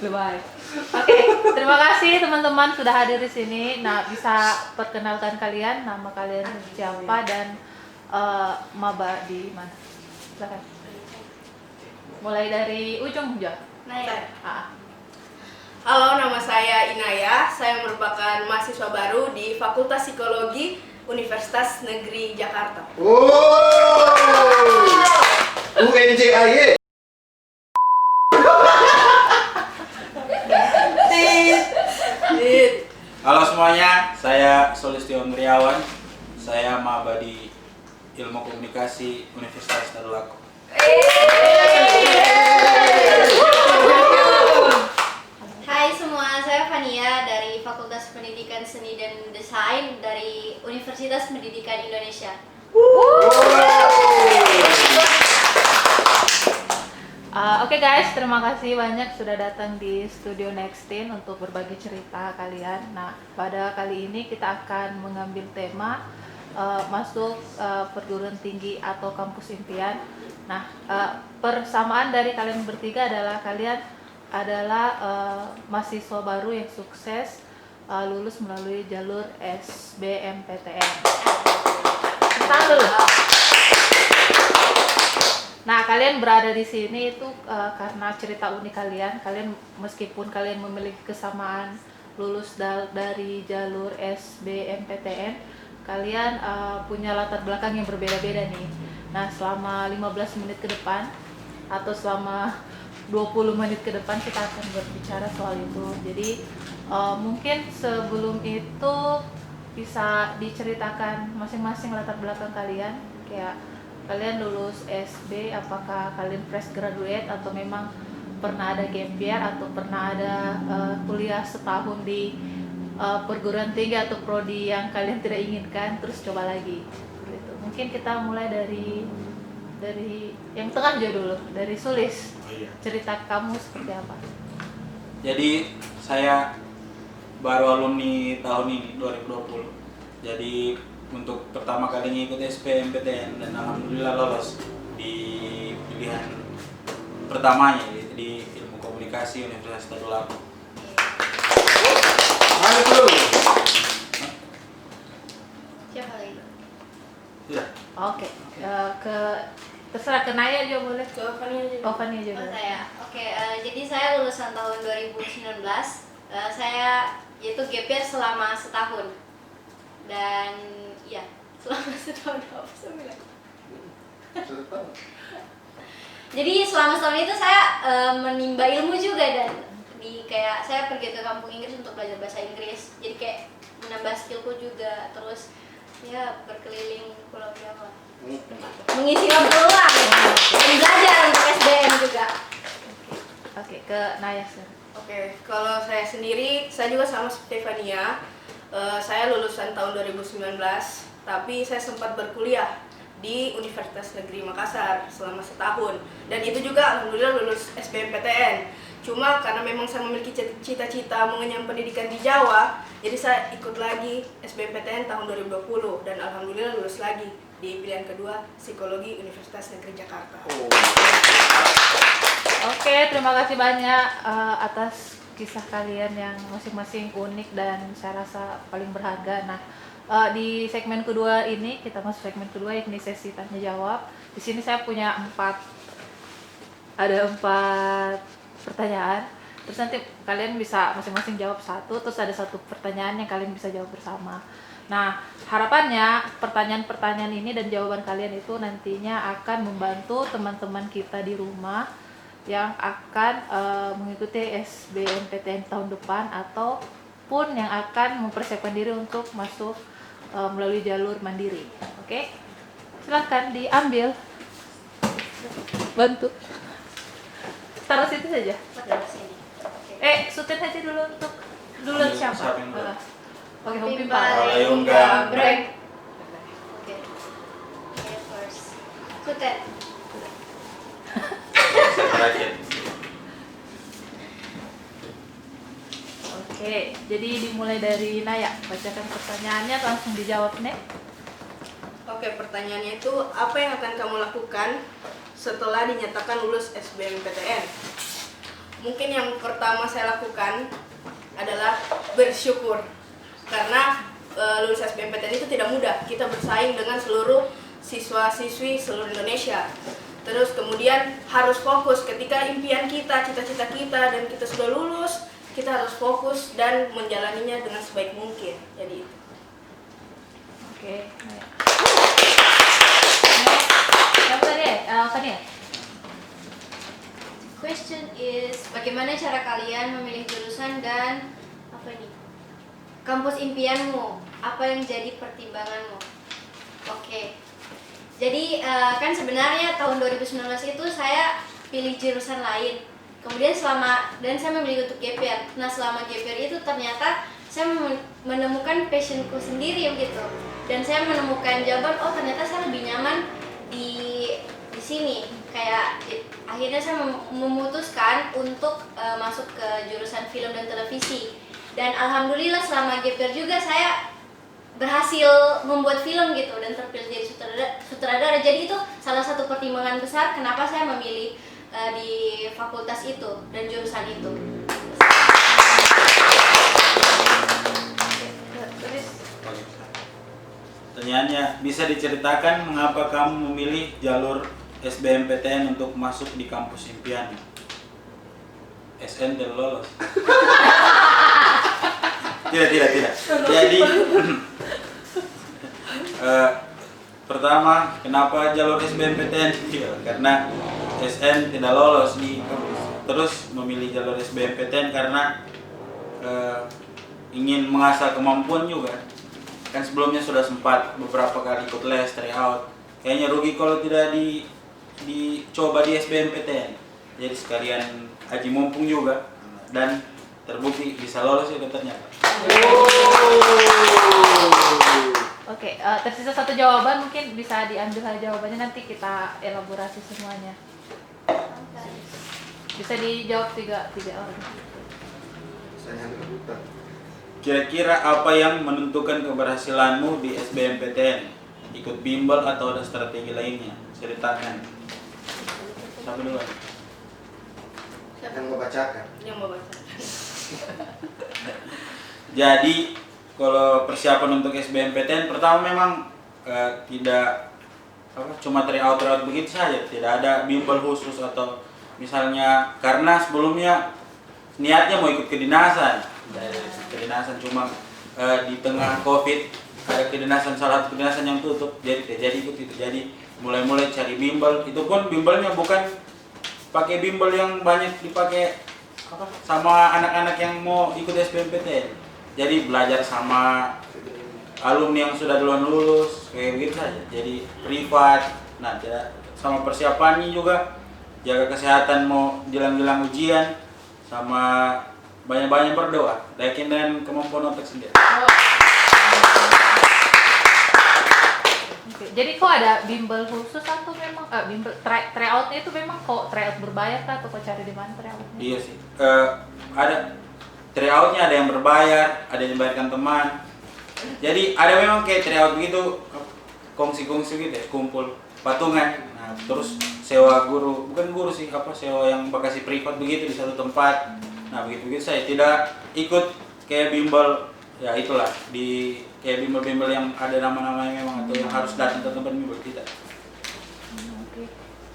Baik. Oke, terima kasih teman-teman sudah hadir di sini. Nah, bisa perkenalkan kalian, nama kalian siapa dan maba di mana? Silakan. Mulai dari ujung aja. Naya. Ah. Halo, nama saya Inaya. Saya merupakan mahasiswa baru di Fakultas Psikologi Universitas Negeri Jakarta. UNJAY. Halo semuanya, saya Solistion Triawan. Saya maba di Ilmu Komunikasi Universitas Tadulako. Hai semua, saya Fania dari Fakultas Pendidikan Seni dan Desain dari Universitas Pendidikan Indonesia. Oke guys, terima kasih banyak sudah datang di Studio Nextin untuk berbagi cerita kalian. Nah, pada kali ini kita akan mengambil tema masuk perguruan tinggi atau kampus impian. Nah, persamaan dari kalian bertiga adalah kalian adalah mahasiswa baru yang sukses lulus melalui jalur SBMPTN. Tepuk dulu. Nah, kalian berada di sini itu karena cerita unik kalian. Kalian meskipun kalian memiliki kesamaan lulus dari jalur SBMPTN, kalian punya latar belakang yang berbeda-beda nih. Nah, selama 15 menit ke depan atau selama 20 menit ke depan kita akan berbicara soal itu. Jadi, mungkin sebelum itu bisa diceritakan masing-masing latar belakang kalian, kayak kalian lulus SB, apakah kalian fresh graduate atau memang pernah ada gap year atau pernah ada kuliah setahun di perguruan tinggi atau prodi yang kalian tidak inginkan terus coba lagi gitu. Mungkin kita mulai dari yang tengah aja dulu, dari Sulis. Cerita kamu seperti apa? Jadi saya baru alumni tahun ini 2020. Jadi untuk pertama kalinya ikut SBMPTN dan alhamdulillah lolos di pilihan pertamanya di Ilmu Komunikasi Universitas Tadulako. Siapa lagi? Ya. Oke, terserah ke Naya aja boleh. Ke Fania aja. Oh, Fani aja Oh, boleh. saya. Oke, jadi saya lulusan tahun 2019. Saya yaitu gap year selama setahun. Dan ya, selama setahun apa sih bilang? Jadi selama setahun itu saya menimba ilmu juga dan kayak saya pergi ke kampung Inggris untuk belajar bahasa Inggris. Jadi kayak menambah skillku juga, terus ya berkeliling Pulau Jawa. Mengisi waktu luang dan belajar untuk SBM juga. Oke, ke Naya sir. Oke, kalau saya sendiri, saya juga sama seperti Fania. Saya lulusan tahun 2019, tapi saya sempat berkuliah di Universitas Negeri Makassar selama setahun. Dan itu juga alhamdulillah lulus SBMPTN. Cuma karena memang saya memiliki cita-cita mengenyam pendidikan di Jawa, jadi saya ikut lagi SBMPTN tahun 2020 dan alhamdulillah lulus lagi di pilihan kedua Psikologi Universitas Negeri Jakarta. Oke, terima kasih banyak atas kisah kalian yang masing-masing unik dan saya rasa paling berharga. Nah, di segmen kedua ini kita masuk segmen kedua yakni sesi tanya jawab. Di sini saya punya ada empat pertanyaan. Terus nanti kalian bisa masing-masing jawab satu, terus ada satu pertanyaan yang kalian bisa jawab bersama. Nah, harapannya pertanyaan-pertanyaan ini dan jawaban kalian itu nantinya akan membantu teman-teman kita di rumah yang akan mengikuti SBMPTN tahun depan ataupun yang akan mempersiapkan diri untuk masuk melalui jalur mandiri. Oke, silahkan diambil, bantu taruh situ saja. Taruh sini. Oke. Sutin aja dulu untuk siapa? Siapa yang dulu? Oke, Hong Pimpa. Pimpa. Ayun gambreng. Oke. Oke, first. Sutet. Oke, jadi dimulai dari Naya. Bacakan pertanyaannya, langsung dijawab nih. Oke, pertanyaannya itu apa yang akan kamu lakukan setelah dinyatakan lulus SBMPTN? mungkin yang pertama saya lakukan adalah bersyukur. Karena lulus SBMPTN itu tidak mudah. Kita bersaing dengan seluruh siswa-siswi seluruh Indonesia. Terus kemudian harus fokus ketika impian kita, cita-cita kita dan kita sudah lulus, kita harus fokus dan menjalaninya dengan sebaik mungkin. Jadi itu. Oke. Siapa deh? Fania. Question is, bagaimana cara kalian memilih jurusan dan apa ini? Kampus impianmu, apa yang jadi pertimbanganmu? Oke. Jadi kan sebenarnya tahun 2019 itu saya pilih jurusan lain. Kemudian dan saya memilih untuk gap year. Nah, selama gap year itu ternyata saya menemukan passionku sendiri gitu. Dan saya menemukan jawaban, oh ternyata saya lebih nyaman di sini. Kayak akhirnya saya memutuskan untuk masuk ke jurusan film dan televisi. Dan alhamdulillah selama gap year juga saya berhasil membuat film gitu dan terpilih jadi sutradara. Jadi itu salah satu pertimbangan besar kenapa saya memilih di fakultas itu dan jurusan itu. Pertanyaannya, bisa diceritakan mengapa kamu memilih jalur SBMPTN untuk masuk di kampus impian? SN dan lolos. Tidak. Jadi pertama, kenapa jalur SBMPTN? Karena SN tidak lolos di kampus. Terus memilih jalur SBMPTN karena ingin mengasah kemampuan juga. Kan sebelumnya sudah sempat beberapa kali ikut les, tryout. Kayaknya rugi kalau tidak dicoba di SBMPTN. Jadi sekalian haji mumpung juga dan terbukti bisa lolos itu ternyata. Oke, tersisa satu jawaban, mungkin bisa diambil aja jawabannya, nanti kita elaborasi semuanya. Bisa dijawab tiga orang. Saya rebutan. Kira-kira apa yang menentukan keberhasilanmu di SBMPTN? Ikut bimbel atau ada strategi lainnya? Ceritakan. Siapa duluan? Yang membacakan. Yang membaca. Jadi kalau persiapan untuk SBMPTN pertama memang tidak cuma tryout begitu saja, tidak ada bimbel khusus atau misalnya karena sebelumnya niatnya mau ikut kedinasan, cuma di tengah COVID ada salah satu kedinasan yang tutup, jadi ikut itu. Jadi mulai cari bimbel, itu pun bimbelnya bukan pakai bimbel yang banyak dipakai sama anak-anak yang mau ikut SBMPTN. Jadi belajar sama alumni yang sudah duluan lulus kayak gitu saja. Jadi privat. Nah, sama persiapannya juga jaga kesehatan mau jelang-jelang ujian, sama banyak-banyak berdoa, yakin dengan kemampuan otak sendiri. Oke, jadi kok ada bimbel khusus atau memang bimbel tryoutnya itu memang kok tryout berbayar kah atau kok cari di mana tryoutnya? Iya sih, ada tryoutnya, ada yang berbayar, ada yang dibayarkan teman. Jadi ada memang kayak tryout begitu, kongsi-kongsi gitu ya, kumpul patungan. Nah, terus sewa guru, bukan guru sih, sewa yang bekasi privat begitu di satu tempat. Nah, begitu saya tidak ikut kayak bimbel, ya itulah di kayak bimbel-bimbel yang ada nama-namanya memang atau yang harus datang ke tempat bimbel kita.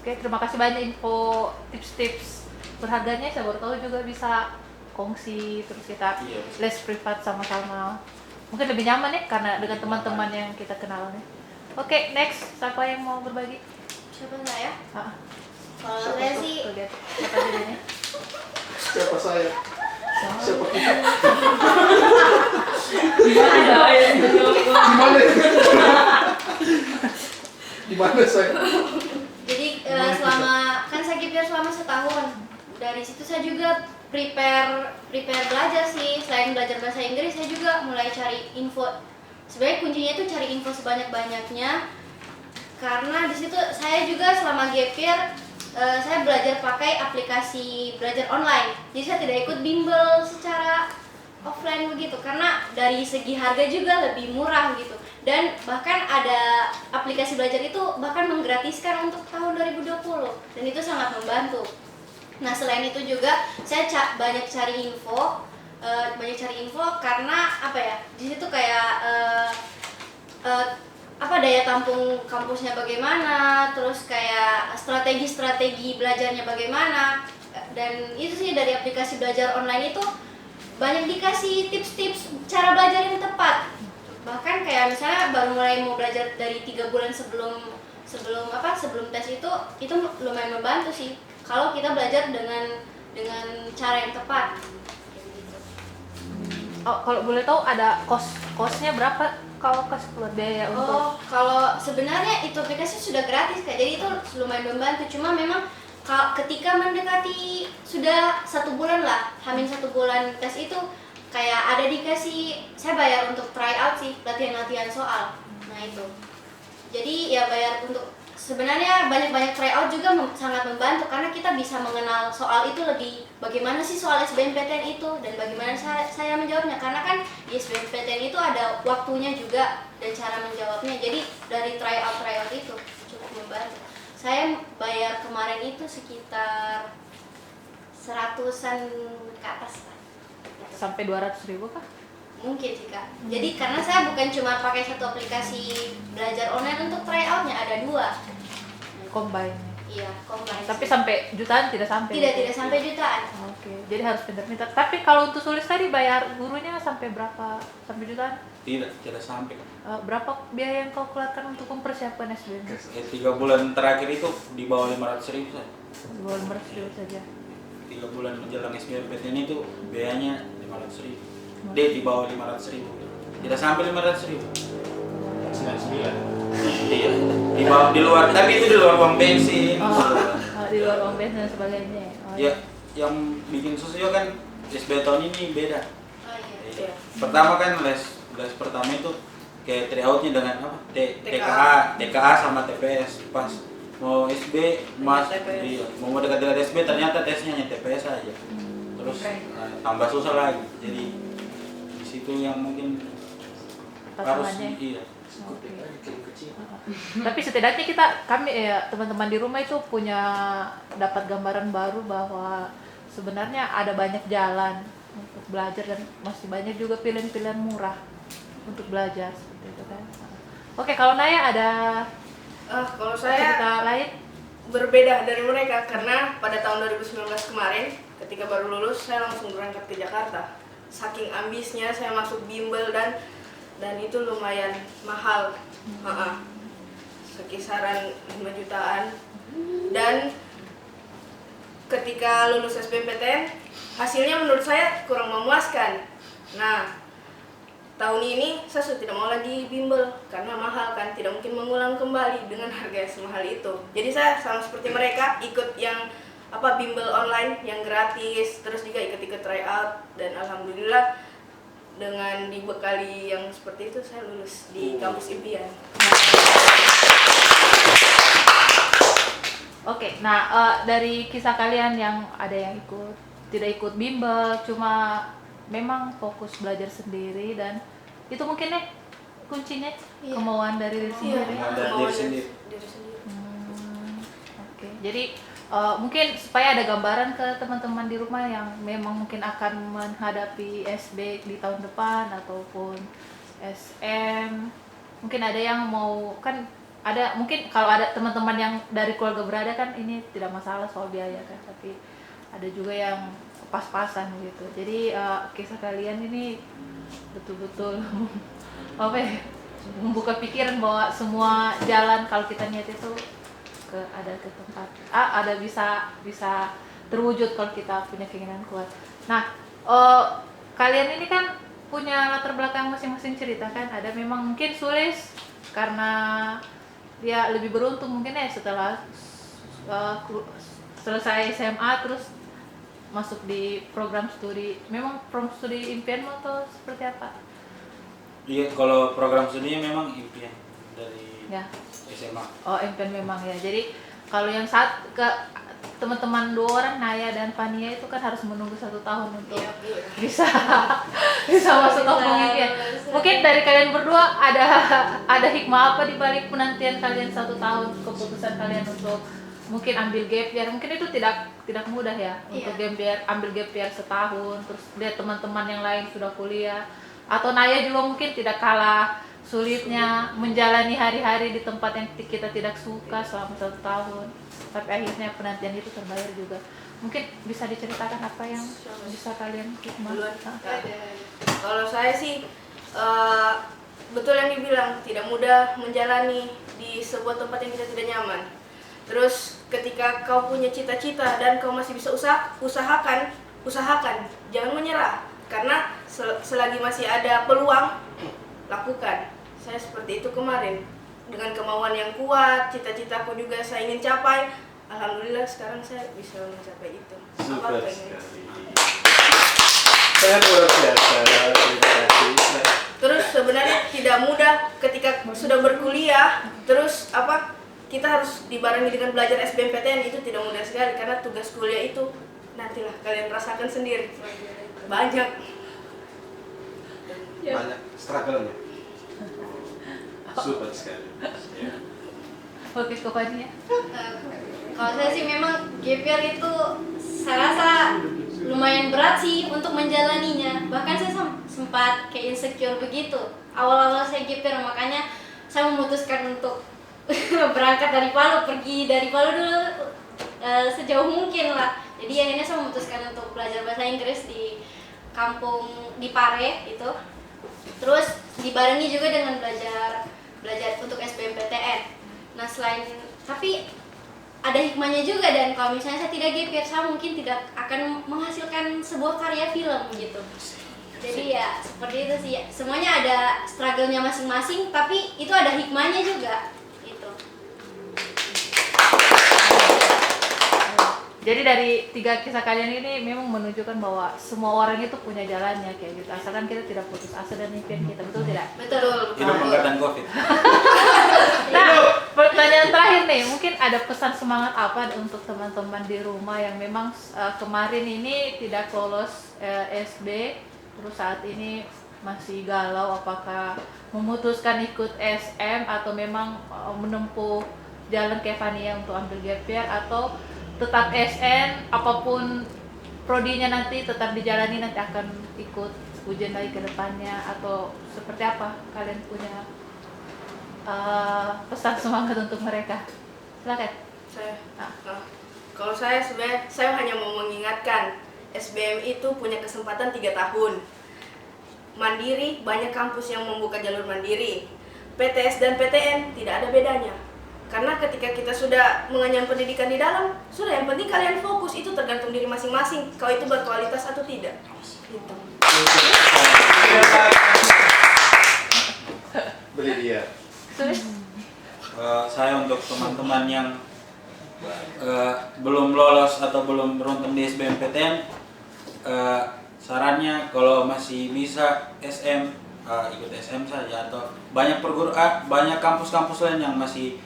Oke, terima kasih banyak info tips-tips berharganya. Saya baru tahu juga bisa kongsi, terus kita les privat sama-sama. Mungkin lebih nyaman ya karena dengan teman-teman yang kita kenal nih. Oke, next, siapa yang mau berbagi? Siapa saya? Kalau Siapa saya tuh? sih Siapa jadinya? Siapa saya? Siapa kita? Gimana saya? jadi selama kan saya gap year selama setahun. Dari situ saya juga prepare belajar sih. Selain belajar bahasa Inggris, saya juga mulai cari info. Sebenarnya kuncinya itu cari info sebanyak-banyaknya. Karena di situ saya juga selama gap year saya belajar pakai aplikasi belajar online. Jadi saya tidak ikut bimbel secara offline begitu karena dari segi harga juga lebih murah gitu. Dan bahkan ada aplikasi belajar itu bahkan menggratiskan untuk tahun 2020 dan itu sangat membantu. Nah selain itu juga saya banyak cari info, karena apa ya, di situ kayak apa daya tampung kampusnya bagaimana, terus kayak strategi belajarnya bagaimana, dan itu sih dari aplikasi belajar online itu banyak dikasih tips-tips cara belajar yang tepat. Bahkan kayak misalnya baru mulai mau belajar dari 3 bulan sebelum tes itu lumayan membantu sih kalau kita belajar dengan cara yang tepat. Oh, kalau boleh tahu ada kosnya berapa kalau keluar biaya untuk? Kalau sebenarnya itu aplikasi sudah gratis Kak, jadi itu lumayan membantu. Cuma memang ketika mendekati sudah 1 bulan lah, hamin 1 bulan tes itu kayak ada dikasih, saya bayar untuk try out sih, latihan soal. Nah itu. Jadi ya bayar untuk, sebenarnya banyak try out juga sangat membantu karena kita bisa mengenal soal itu lebih, bagaimana sih soal SBMPTN itu dan bagaimana saya menjawabnya, karena kan di SBMPTN itu ada waktunya juga dan cara menjawabnya. Jadi dari try out itu cukup membantu. Saya bayar kemarin itu sekitar 100-an ke atas Pak. Sampai 200.000 kah? Mungkin sih Kak. Jadi karena saya bukan cuma pakai satu aplikasi belajar online untuk try outnya, ada 2. Combine. Iya, combine. Tapi sampai jutaan tidak sampai? Tidak sampai jutaan. Oke, jadi harus pintar-pintar. Tapi kalau untuk tulis tadi bayar gurunya sampai berapa? Sampai jutaan? Tidak sampai. Berapa biaya yang kau keluarkan untuk mempersiapkan SBM? 3 bulan terakhir itu di bawah 500.000 saja. Di bawah 500.000 saja. 3 bulan menjelang SBMPTN itu biayanya 500.000. Di bawah 500.000. Tidak sampai 500.000. 99. Iya, di luar, tapi itu di luar uang bensin. Di luar uang bensin dan sebagainya. Ya, yang bikin susah juga kan SB tahun ini beda. Oh iya. Iya. Pertama kan les pertama itu kayak tryoutnya dengan apa? TKA sama TPS. Pas mau SB TPS. iya, mau dekat-dekat SB ternyata tesnya hanya TPS aja. Terus tambah susah lagi. Jadi di situ yang mungkin harus Pasangannya. iya. Oke. Kecil. Tapi setidaknya kami teman-teman di rumah itu punya dapat gambaran baru bahwa sebenarnya ada banyak jalan untuk belajar dan masih banyak juga pilihan-pilihan murah untuk belajar seperti itu kan. Oke, kalau Naya ada Kalau saya cerita lain? berbeda dari mereka karena pada tahun 2019 kemarin ketika baru lulus saya langsung berangkat ke Jakarta. Saking ambisnya saya masuk bimbel dan itu lumayan mahal. Sekisaran 5 jutaan. Dan ketika lulus SBMPTN hasilnya menurut saya kurang memuaskan. Nah, tahun ini saya sudah tidak mau lagi bimbel karena mahal kan, tidak mungkin mengulang kembali dengan harga semahal itu. Jadi saya sama seperti mereka ikut yang bimbel online yang gratis, terus juga ikut tryout, dan alhamdulillah dengan dibekali yang seperti itu saya lulus di kampus impian. Oke, nah dari kisah kalian yang ada yang tidak ikut bimbel, cuma memang fokus belajar sendiri, dan itu mungkin kuncinya Iya. kemauan dari diri sendiri. Kemauan dari diri sendiri. Oke, jadi mungkin supaya ada gambaran ke teman-teman di rumah yang memang mungkin akan menghadapi SB di tahun depan ataupun SM, mungkin ada yang mau, kan ada mungkin kalau ada teman-teman yang dari keluarga berada kan ini tidak masalah soal biaya kan, tapi ada juga yang pas-pasan gitu. Jadi kisah kalian ini betul-betul membuka pikiran bahwa semua jalan kalau kita niat itu ada ke tempat ada bisa terwujud kalau kita punya keinginan kuat. Nah, kalian ini kan punya latar belakang masing-masing cerita kan. Ada memang mungkin sulis karena dia lebih beruntung mungkin setelah selesai SMA terus masuk di program studi. Memang program studi impian atau seperti apa? Iya, kalau program studinya memang impian dari Ya. SMA. Oh, impian memang ya. Jadi kalau yang teman-teman 2 orang, Naya dan Fania, itu kan harus menunggu 1 tahun untuk bisa masuk kampung impian. Mungkin dari kalian berdua ada hikmah apa di balik penantian kalian 1 tahun, keputusan kalian untuk mungkin ambil gap year, mungkin itu tidak mudah ya untuk ambil gap year setahun, terus lihat teman-teman yang lain sudah kuliah, atau Naya juga mungkin tidak kalah sulitnya menjalani hari-hari di tempat yang kita tidak suka selama 1 tahun, tapi akhirnya penantian itu terbayar juga. Mungkin bisa diceritakan apa yang bisa kalian hikmah? Kalau saya sih betul yang dibilang, tidak mudah menjalani di sebuah tempat yang kita tidak nyaman. Terus ketika kau punya cita-cita dan kau masih bisa usahakan, jangan menyerah. Karena selagi masih ada peluang, lakukan. Saya seperti itu kemarin, dengan kemauan yang kuat, cita-citaku juga saya ingin capai. Alhamdulillah sekarang saya bisa mencapai itu. Super sekali. Saya luar biasa. Terima kasih. Terus sebenarnya tidak mudah ketika sudah berkuliah, terus kita harus dibarengi dengan belajar SBMPTN, itu tidak mudah sekali karena tugas kuliah itu nantilah kalian rasakan sendiri. Banyak struggle-nya. Super sekali. Ya. Oke, ke Fania. Kalau saya sih memang gap year itu saya rasa lumayan berat sih untuk menjalaninya. Bahkan saya sempat kayak insecure begitu. Awal-awal saya gap year, makanya saya memutuskan untuk berangkat dari Palu, pergi dari Palu dulu sejauh mungkin lah. Jadi akhirnya saya memutuskan untuk belajar bahasa Inggris di kampung di Pare itu. Terus dibarengi juga dengan belajar untuk SBMPTN. Nah tapi ada hikmahnya juga, dan kalau misalnya saya tidak gap year, saya mungkin tidak akan menghasilkan sebuah karya film gitu. Jadi ya seperti itu sih, semuanya ada struggle-nya masing-masing, tapi itu ada hikmahnya juga gitu. Jadi dari 3 kisah kalian ini memang menunjukkan bahwa semua orang itu punya jalannya kayak gitu, asalkan kita tidak putus asa dan impian kita, betul tidak? Betul. Hidup angkatan COVID. Nah, pertanyaan terakhir nih, mungkin ada pesan semangat apa untuk teman-teman di rumah yang memang kemarin ini tidak lolos SB, terus saat ini masih galau apakah memutuskan ikut SM atau memang menempuh jalan kayak Fania untuk ambil gap year, atau tetap SN, apapun prodinya nanti tetap dijalani, nanti akan ikut ujian lagi ke depannya, atau seperti apa? Kalian punya pesan semangat untuk mereka? Silakan. Kalau saya sebenarnya saya hanya mau mengingatkan, SBM itu punya kesempatan 3 tahun. Mandiri, banyak kampus yang membuka jalur mandiri. PTS dan PTN tidak ada bedanya. Karena ketika kita sudah mengenyam pendidikan di dalam, sudah yang penting kalian fokus, itu tergantung diri masing-masing. Kau itu berkualitas atau tidak. Gitu. Beli dia. Saya untuk teman-teman yang belum lolos atau belum beruntung di SBMPTN, sarannya kalau masih bisa SM, ikut SM saja, atau banyak kampus-kampus lain yang masih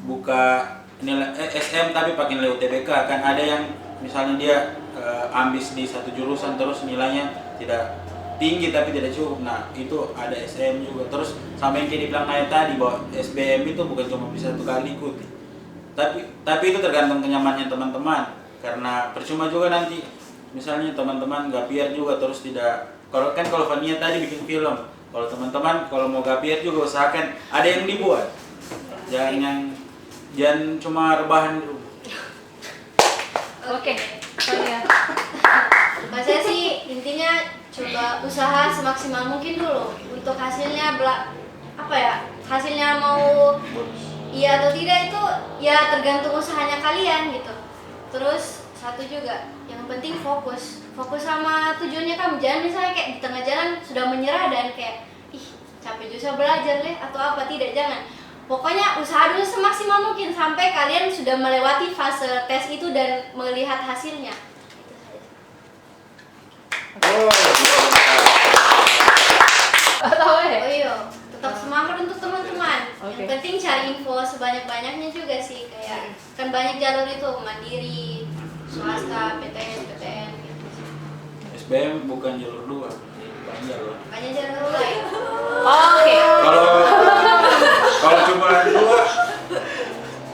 buka nilai SM tapi pakai nilai UTBK. Kan ada yang misalnya dia ambis di satu jurusan terus nilainya tidak tinggi tapi tidak cukup, nah itu ada SM juga. Terus sama yang kayak dibilang Naya tadi bahwa SBM itu bukan cuma bisa 1 kali ikut, tapi itu tergantung kenyamanannya teman-teman. Karena percuma juga nanti misalnya teman-teman gap year juga terus tidak, kalau Fania tadi bikin film, kalau teman-teman kalau mau gap year juga usahakan ada yang dibuat, jangan cuma rebahan di rumah. Oke, Fania. Kalau saya sih intinya coba usaha semaksimal mungkin dulu. Untuk hasilnya hasilnya mau iya atau tidak itu ya tergantung usahanya kalian gitu. Terus satu juga, yang penting fokus sama tujuannya kamu. Jangan misalnya kayak di tengah jalan sudah menyerah dan kayak capek juga belajar deh atau apa, tidak, jangan. Pokoknya usaha dulu semaksimal mungkin sampai kalian sudah melewati fase tes itu dan melihat hasilnya. Oh iya, tetap semangat untuk teman-teman. Yang penting cari info sebanyak-banyaknya juga sih, kayak kan banyak jalur itu, mandiri, swasta, PTN gitu. SBM bukan jalur 2, banyak jalur. Banyak jalur lain. Oke. Kalau cuma 2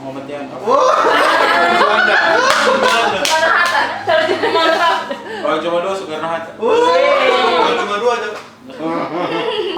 Muhammad Yan. Kalau cuma 2 Soekarno Hatta. Cuma 2 aja.